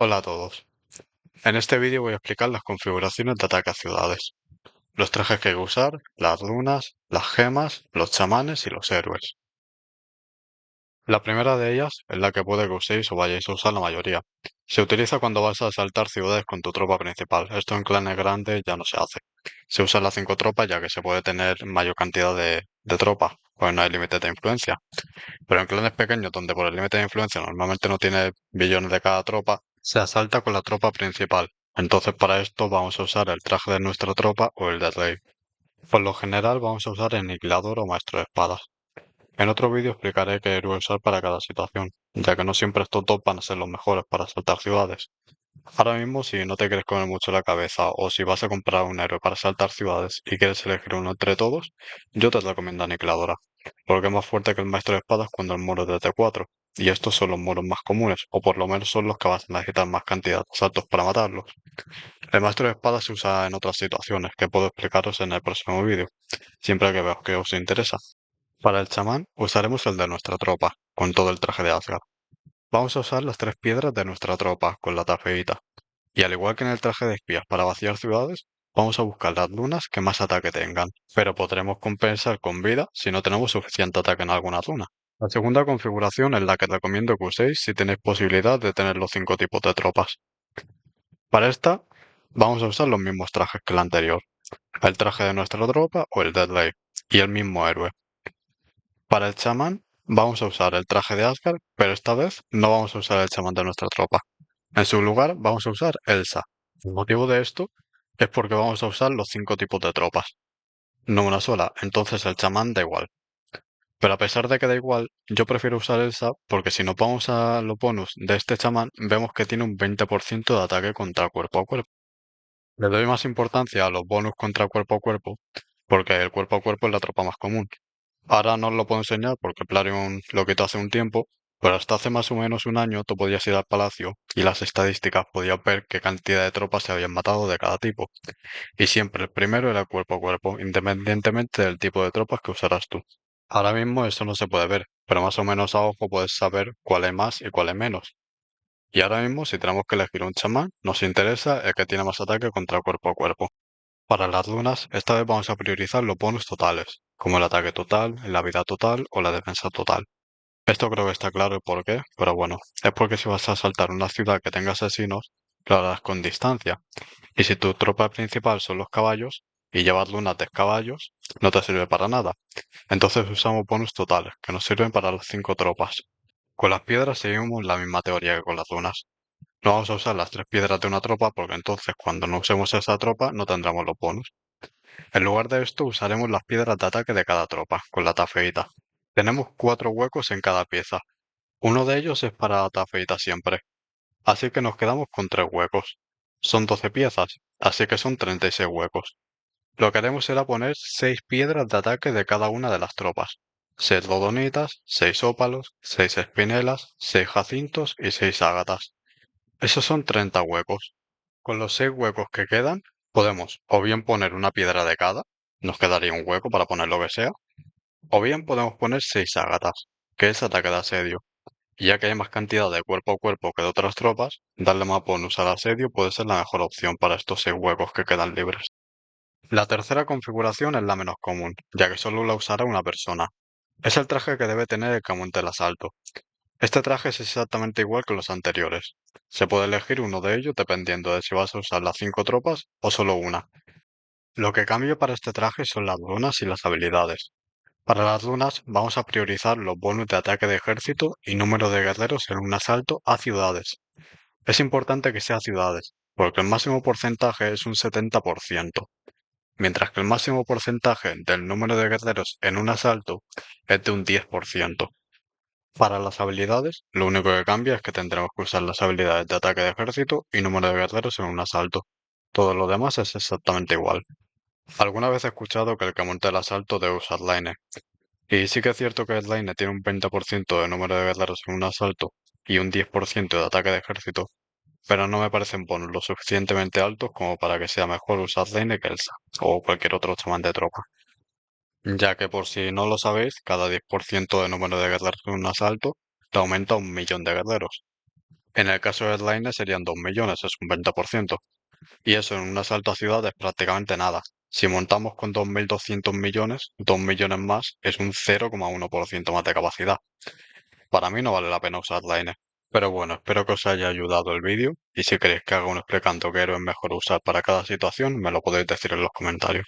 Hola a todos. En este vídeo voy a explicar las configuraciones de ataque a ciudades, los trajes que hay que usar, las runas, las gemas, los chamanes y los héroes. La primera de ellas es la que puede que uséis o vayáis a usar la mayoría. Se utiliza cuando vas a asaltar ciudades con tu tropa principal. Esto en clanes grandes ya no se hace. Se usan las 5 tropas ya que se puede tener mayor cantidad de tropas, pues no hay límite de influencia. Pero en clanes pequeños, donde por el límite de influencia normalmente no tiene billones de cada tropa, se asalta con la tropa principal. Entonces para esto vamos a usar el traje de nuestra tropa o el de rey. Por lo general vamos a usar aniquilador o maestro de espadas. En otro vídeo explicaré qué héroe usar para cada situación, ya que no siempre estos dos van a ser los mejores para asaltar ciudades. Ahora mismo, si no te quieres comer mucho la cabeza o si vas a comprar un héroe para asaltar ciudades y quieres elegir uno entre todos, yo te recomiendo Aniquiladora, porque es más fuerte que el Maestro de Espadas cuando el muro es de T4, y estos son los muros más comunes, o por lo menos son los que vas a necesitar más cantidad de asaltos para matarlos. El Maestro de Espadas se usa en otras situaciones que puedo explicaros en el próximo vídeo, siempre que veas que os interesa. Para el chamán usaremos el de nuestra tropa, con todo el traje de Asgard. Vamos a usar las 3 piedras de nuestra tropa, con la tafeíta. Y al igual que en el traje de espías para vaciar ciudades, vamos a buscar las lunas que más ataque tengan, pero podremos compensar con vida si no tenemos suficiente ataque en alguna luna. La segunda configuración es la que recomiendo que uséis si tenéis posibilidad de tener los 5 tipos de tropas. Para esta, vamos a usar los mismos trajes que la anterior, el traje de nuestra tropa o el Deadley, y el mismo héroe. Para el chamán, vamos a usar el traje de Asgard, pero esta vez no vamos a usar el chamán de nuestra tropa. En su lugar, vamos a usar Elsa. El motivo de esto es porque vamos a usar los 5 tipos de tropas, no una sola, entonces el chamán da igual. Pero a pesar de que da igual, yo prefiero usar Elsa porque si nos vamos a los bonus de este chamán, vemos que tiene un 20% de ataque contra cuerpo a cuerpo. Le doy más importancia a los bonus contra cuerpo a cuerpo, porque el cuerpo a cuerpo es la tropa más común. Ahora no os lo puedo enseñar porque Plarion lo quitó hace un tiempo, pero hasta hace más o menos un año tú podías ir al palacio y las estadísticas podías ver qué cantidad de tropas se habían matado de cada tipo. Y siempre el primero era cuerpo a cuerpo, independientemente del tipo de tropas que usaras tú. Ahora mismo eso no se puede ver, pero más o menos a ojo puedes saber cuál es más y cuál es menos. Y ahora mismo, si tenemos que elegir un chamán, nos interesa el que tiene más ataque contra cuerpo a cuerpo. Para las lunas, esta vez vamos a priorizar los bonus totales, como el ataque total, la vida total o la defensa total. Esto creo que está claro el por qué, pero bueno, es porque si vas a asaltar una ciudad que tenga asesinos, lo harás con distancia. Y si tu tropa principal son los caballos, y llevas lunas de caballos, no te sirve para nada. Entonces usamos bonus totales, que nos sirven para las 5 tropas. Con las piedras seguimos la misma teoría que con las lunas. No vamos a usar las 3 piedras de una tropa porque entonces cuando no usemos esa tropa no tendremos los bonus. En lugar de esto usaremos las piedras de ataque de cada tropa, con la tafeita. Tenemos 4 huecos en cada pieza. Uno de ellos es para la tafeita siempre, así que nos quedamos con 3 huecos. Son 12 piezas, así que son 36 huecos. Lo que haremos será poner 6 piedras de ataque de cada una de las tropas. 6 rodonitas, 6 ópalos, 6 espinelas, 6 jacintos y 6 ágatas. Esos son 30 huecos. Con los 6 huecos que quedan, podemos o bien poner una piedra de cada, nos quedaría un hueco para poner lo que sea, o bien podemos poner 6 ágatas, que es ataque de asedio. Y ya que hay más cantidad de cuerpo a cuerpo que de otras tropas, darle más bonus al asedio puede ser la mejor opción para estos 6 huecos que quedan libres. La tercera configuración es la menos común, ya que solo la usará una persona. Es el traje que debe tener el Camonte del Asalto. Este traje es exactamente igual que los anteriores. Se puede elegir uno de ellos dependiendo de si vas a usar las 5 tropas o solo una. Lo que cambia para este traje son las runas y las habilidades. Para las runas vamos a priorizar los bonus de ataque de ejército y número de guerreros en un asalto a ciudades. Es importante que sea ciudades, porque el máximo porcentaje es un 70%, mientras que el máximo porcentaje del número de guerreros en un asalto es de un 10%. Para las habilidades, lo único que cambia es que tendremos que usar las habilidades de ataque de ejército y número de guerreros en un asalto. Todo lo demás es exactamente igual. Alguna vez he escuchado que el que monta el asalto debe usar Line. Y sí que es cierto que Line tiene un 20% de número de guerreros en un asalto y un 10% de ataque de ejército, pero no me parecen bonus lo suficientemente altos como para que sea mejor usar Line que Elsa o cualquier otro chamán de tropa. Ya que por si no lo sabéis, cada 10% de número de guerreros en un asalto te aumenta un millón de guerreros. En el caso de Headliner serían 2 millones, es un 20%. Y eso en un asalto a ciudad es prácticamente nada. Si montamos con 2.200 millones, 2 millones más es un 0,1% más de capacidad. Para mí no vale la pena usar Liner. Pero bueno, espero que os haya ayudado el vídeo y si queréis que haga uno explicando qué héroe es mejor usar para cada situación, me lo podéis decir en los comentarios.